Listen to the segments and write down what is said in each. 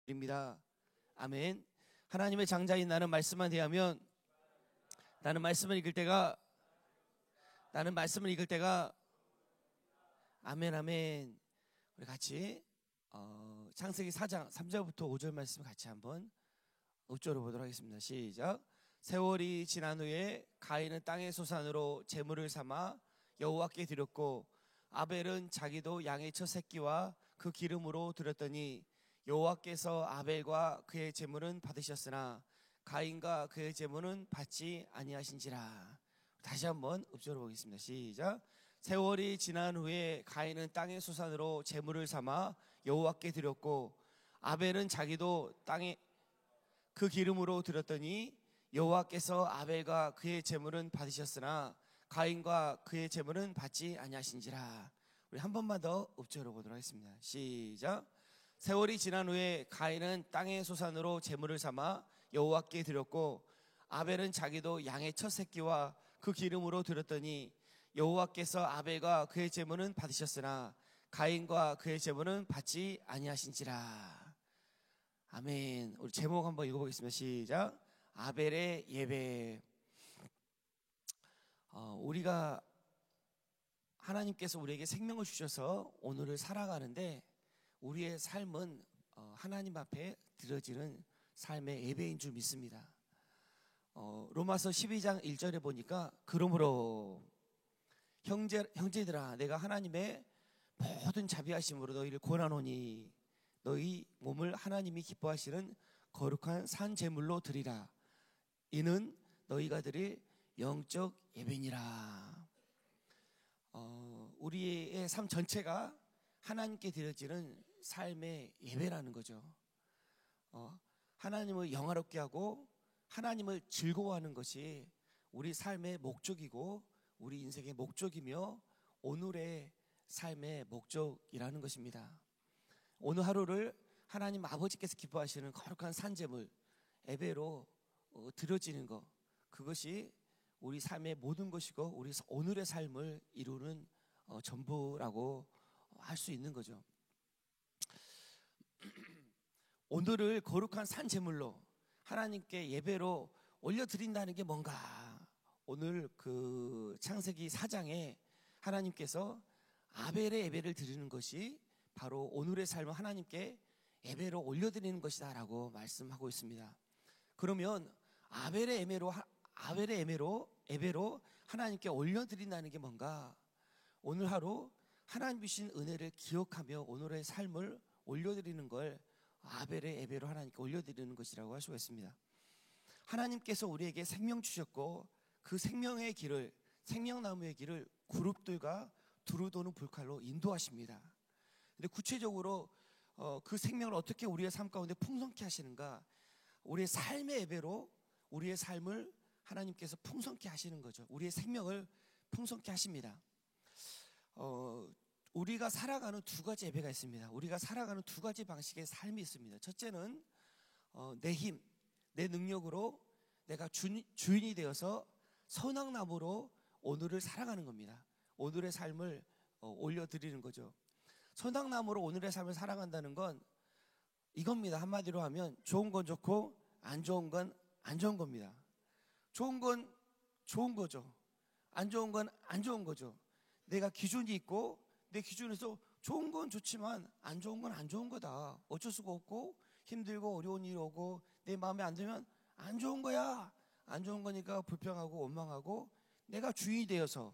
드립니다. 아멘. 하나님의 장자인 나는 말씀만 대하면 나는 말씀을 읽을 때가 아멘 아멘. 우리 같이 창세기 4장 3절부터 5절 말씀 같이 한번 읊조려 보도록 하겠습니다. 시작. 세월이 지난 후에 가인은 땅의 소산으로 제물을 삼아 여호와께 드렸고 아벨은 자기도 양의 첫 새끼와 그 기름으로 드렸더니 여호와께서 아벨과 그의 제물은 받으셨으나 가인과 그의 제물은 받지 아니하신지라. 다시 한번 읊조려 보겠습니다. 시작. 세월이 지난 후에 가인은 땅의 소산으로 제물을 삼아 여호와께 드렸고 아벨은 자기도 땅에 그 기름으로 드렸더니 여호와께서 아벨과 그의 제물은 받으셨으나 가인과 그의 제물은 받지 아니하신지라. 우리 한 번만 더 읊조려 보도록 하겠습니다. 시작. 세월이 지난 후에 가인은 땅의 소산으로 제물을 삼아 여호와께 드렸고 아벨은 자기도 양의 첫 새끼와 그 기름으로 드렸더니 여호와께서 아벨과 그의 제물은 받으셨으나 가인과 그의 제물은 받지 아니하신지라. 아멘. 우리 제목 한번 읽어보겠습니다. 시작. 아벨의 예배. 우리가 하나님께서 우리에게 생명을 주셔서 오늘을 살아가는데 우리의 삶은 하나님 앞에 드려지는 삶의 예배인 줄 믿습니다. 로마서 12장 1절에 보니까 그러므로 형제들아 내가 하나님의 모든 자비하심으로 너희를 권하노니 너희 몸을 하나님이 기뻐하시는 거룩한 산 제물로 드리라. 이는 너희가 드릴 영적 예배니라. 우리의 삶 전체가 하나님께 드려지는 삶의 예배라는 거죠. 하나님을 영화롭게 하고 하나님을 즐거워하는 것이 우리 삶의 목적이고 우리 인생의 목적이며 오늘의 삶의 목적이라는 것입니다. 오늘 하루를 하나님 아버지께서 기뻐하시는 거룩한 산제물 예배로 드려지는 것, 그것이 우리 삶의 모든 것이고 우리 오늘의 삶을 이루는 전부라고 할 수 있는 거죠. 오늘을 거룩한 산제물로 하나님께 예배로 올려드린다는 게 뭔가? 오늘 그 창세기 4장에 하나님께서 아벨의 예배를 드리는 것이 바로 오늘의 삶을 하나님께 예배로 올려드리는 것이다 라고 말씀하고 있습니다. 그러면 아벨의 예배로 하나님께 올려드린다는 게 뭔가? 오늘 하루 하나님 주신 은혜를 기억하며 오늘의 삶을 올려드리는 걸 아벨의 예배로 하나님께 올려드리는 것이라고 할 수가 있습니다. 하나님께서 우리에게 생명 주셨고 그 생명의 길을, 생명나무의 길을 그룹들과 두루 도는 불칼로 인도하십니다. 근데 구체적으로 그 생명을 어떻게 우리의 삶 가운데 풍성케 하시는가? 우리의 삶의 예배로 우리의 삶을 하나님께서 풍성케 하시는 거죠. 우리의 생명을 풍성케 하십니다. 우리가 살아가는 두 가지 예배가 있습니다. 우리가 살아가는 두 가지 방식의 삶이 있습니다. 첫째는 내 힘, 내 능력으로 내가 주인이 되어서 선악나무로 오늘을 살아가는 겁니다. 오늘의 삶을 올려드리는 거죠. 선악나무로 오늘의 삶을 살아간다는 건 이겁니다. 한마디로 하면 좋은 건 좋고 안 좋은 건 안 좋은 겁니다. 좋은 건 좋은 거죠. 안 좋은 건 안 좋은 거죠. 내가 기준이 있고 내 기준에서 좋은 건 좋지만 안 좋은 건 안 좋은 거다. 어쩔 수가 없고 힘들고 어려운 일이 오고 내 마음에 안 들면 안 좋은 거야. 안 좋은 거니까 불평하고 원망하고 내가 주인이 되어서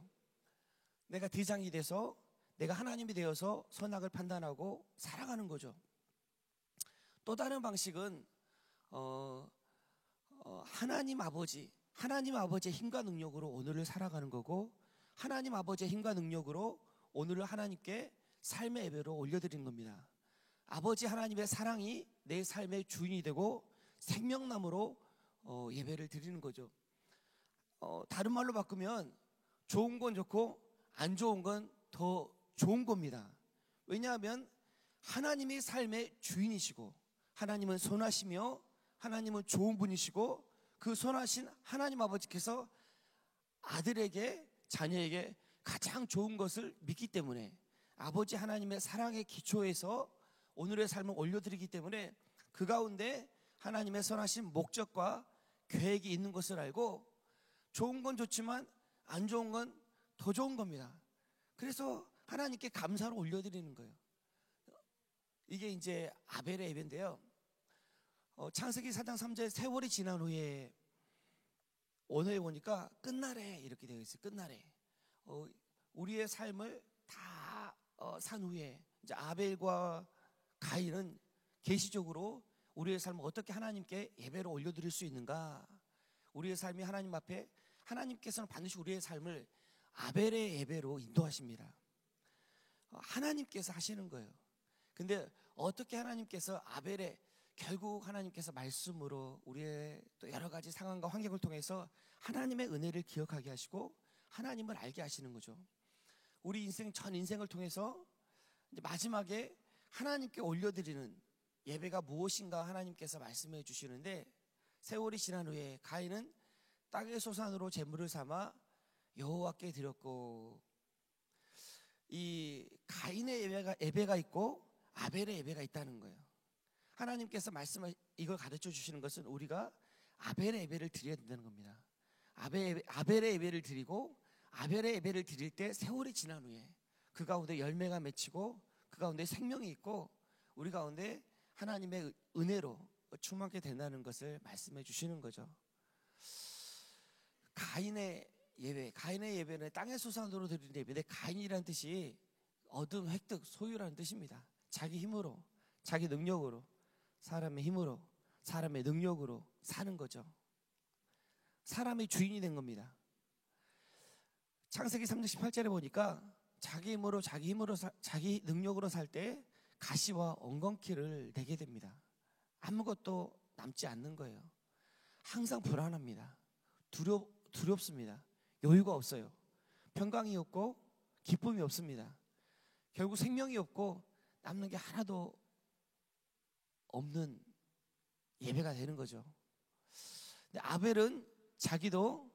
내가 대장이 돼서 내가 하나님이 되어서 선악을 판단하고 살아가는 거죠. 또 다른 방식은 하나님 아버지의 힘과 능력으로 오늘을 살아가는 거고 하나님 아버지의 힘과 능력으로 오늘을 하나님께 삶의 예배로 올려드리는 겁니다. 아버지 하나님의 사랑이 내 삶의 주인이 되고 생명나무로 예배를 드리는 거죠. 다른 말로 바꾸면 좋은 건 좋고 안 좋은 건 더 좋은 겁니다. 왜냐하면 하나님이 삶의 주인이시고 하나님은 선하시며 하나님은 좋은 분이시고 그 선하신 하나님 아버지께서 아들에게 자녀에게 가장 좋은 것을 믿기 때문에 아버지 하나님의 사랑의 기초에서 오늘의 삶을 올려드리기 때문에 그 가운데 하나님의 선하신 목적과 계획이 있는 것을 알고 좋은 건 좋지만 안 좋은 건 더 좋은 겁니다. 그래서 하나님께 감사로 올려드리는 거예요. 이게 이제 아벨의 예배인데요. 창세기 4장 3절 세월이 지난 후에 언어에 보니까 끝날에 이렇게 되어 있어요. 끝날에 우리의 삶을 다 산 후에 이제 아벨과 가인은 계시적으로 우리의 삶을 어떻게 하나님께 예배로 올려드릴 수 있는가? 우리의 삶이 하나님 앞에 하나님께서는 반드시 우리의 삶을 아벨의 예배로 인도하십니다. 하나님께서 하시는 거예요. 근데 어떻게 하나님께서 아벨의 결국 하나님께서 말씀으로 우리의 또 여러 가지 상황과 환경을 통해서 하나님의 은혜를 기억하게 하시고 하나님을 알게 하시는 거죠. 우리 인생 전 인생을 통해서 이제 마지막에 하나님께 올려드리는 예배가 무엇인가 하나님께서 말씀해 주시는데 세월이 지난 후에 가인은 땅의 소산으로 제물을 삼아 여호와께 드렸고 이 가인의 예배가 있고 아벨의 예배가 있다는 거예요. 하나님께서 이걸 가르쳐 주시는 것은 우리가 아벨의 예배를 드려야 된다는 겁니다. 아벨의 예배를 드리고 아벨의 예배를 드릴 때 세월이 지난 후에 그 가운데 열매가 맺히고 그 가운데 생명이 있고 우리 가운데 하나님의 은혜로 충만하게 된다는 것을 말씀해 주시는 거죠. 가인의 예배는 땅의 소산으로 드리는 예배인데 가인이라는 뜻이 얻음, 획득, 소유라는 뜻입니다. 자기 힘으로, 자기 능력으로, 사람의 힘으로, 사람의 능력으로 사는 거죠. 사람의 주인이 된 겁니다. 창세기 3장 18절에 보니까 자기 힘으로, 자기 능력으로 살 때 가시와 엉겅퀴를 내게 됩니다. 아무것도 남지 않는 거예요. 항상 불안합니다. 두렵습니다. 여유가 없어요. 평강이 없고 기쁨이 없습니다. 결국 생명이 없고 남는 게 하나도 없는 예배가 되는 거죠. 근데 아벨은 자기도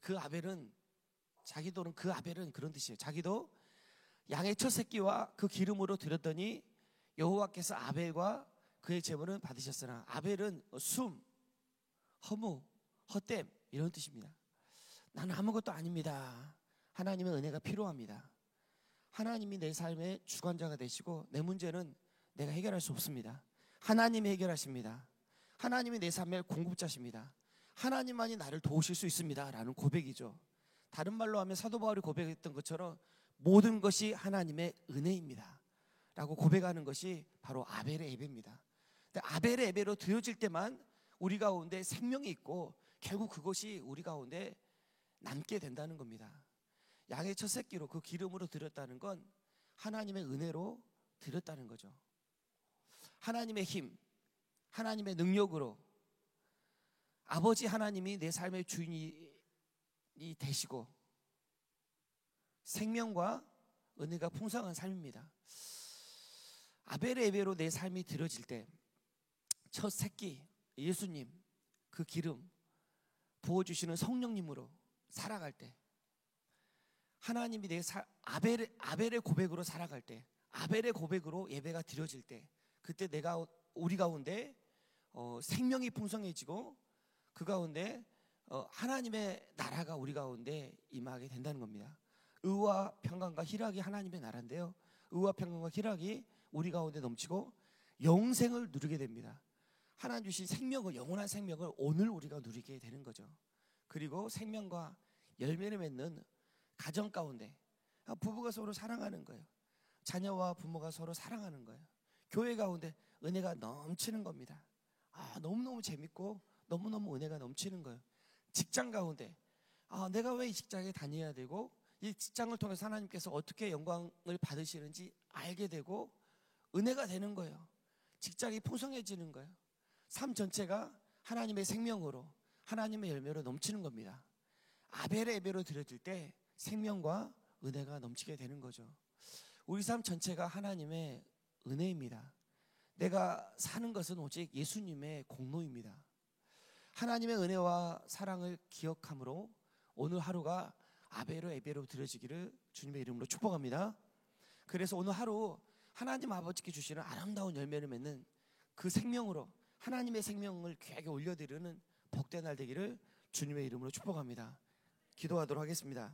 그 아벨은 그런 뜻이에요. 자기도 양의 첫 새끼와 그 기름으로 드렸더니 여호와께서 아벨과 그의 제물은 받으셨으나 아벨은 숨, 허무, 헛됨 이런 뜻입니다. 나는 아무것도 아닙니다. 하나님의 은혜가 필요합니다. 하나님이 내 삶의 주관자가 되시고 내 문제는 내가 해결할 수 없습니다. 하나님이 해결하십니다. 하나님이 내 삶의 공급자십니다. 하나님만이 나를 도우실 수 있습니다 라는 고백이죠. 다른 말로 하면 사도 바울이 고백했던 것처럼 모든 것이 하나님의 은혜입니다 라고 고백하는 것이 바로 아벨의 예배입니다. 아벨의 예배로 드려질 때만 우리 가운데 생명이 있고 결국 그것이 우리 가운데 남게 된다는 겁니다. 양의 첫 새끼로 그 기름으로 드렸다는 건 하나님의 은혜로 드렸다는 거죠. 하나님의 힘, 하나님의 능력으로 아버지 하나님이 내 삶의 주인이 되시고 생명과 은혜가 풍성한 삶입니다. 아벨의 예배로 내 삶이 드려질 때 첫 새끼 예수님 그 기름 부어주시는 성령님으로 살아갈 때 하나님이 아벨의 고백으로 살아갈 때 아벨의 고백으로 예배가 드려질 때 그때 우리 가운데 생명이 풍성해지고 그 가운데 하나님의 나라가 우리 가운데 임하게 된다는 겁니다. 의와 평강과 희락이 하나님의 나라인데요. 의와 평강과 희락이 우리 가운데 넘치고 영생을 누리게 됩니다. 하나님 주신 생명을 영원한 생명을 오늘 우리가 누리게 되는 거죠. 그리고 생명과 열매를 맺는 가정 가운데 부부가 서로 사랑하는 거예요. 자녀와 부모가 서로 사랑하는 거예요. 교회 가운데 은혜가 넘치는 겁니다. 너무너무 재밌고 너무너무 은혜가 넘치는 거예요. 직장 가운데 내가 왜 이 직장에 다녀야 되고 이 직장을 통해서 하나님께서 어떻게 영광을 받으시는지 알게 되고 은혜가 되는 거예요. 직장이 풍성해지는 거예요. 삶 전체가 하나님의 생명으로 하나님의 열매로 넘치는 겁니다. 아벨의 예배로 드려질 때 생명과 은혜가 넘치게 되는 거죠. 우리 삶 전체가 하나님의 은혜입니다. 내가 사는 것은 오직 예수님의 공로입니다. 하나님의 은혜와 사랑을 기억함으로 오늘 하루가 아벨의 예배로 드려지기를 주님의 이름으로 축복합니다. 그래서 오늘 하루 하나님 아버지께 주시는 아름다운 열매를 맺는 그 생명으로 하나님의 생명을 귀하게 올려드리는 복된 날 되기를 주님의 이름으로 축복합니다. 기도하도록 하겠습니다.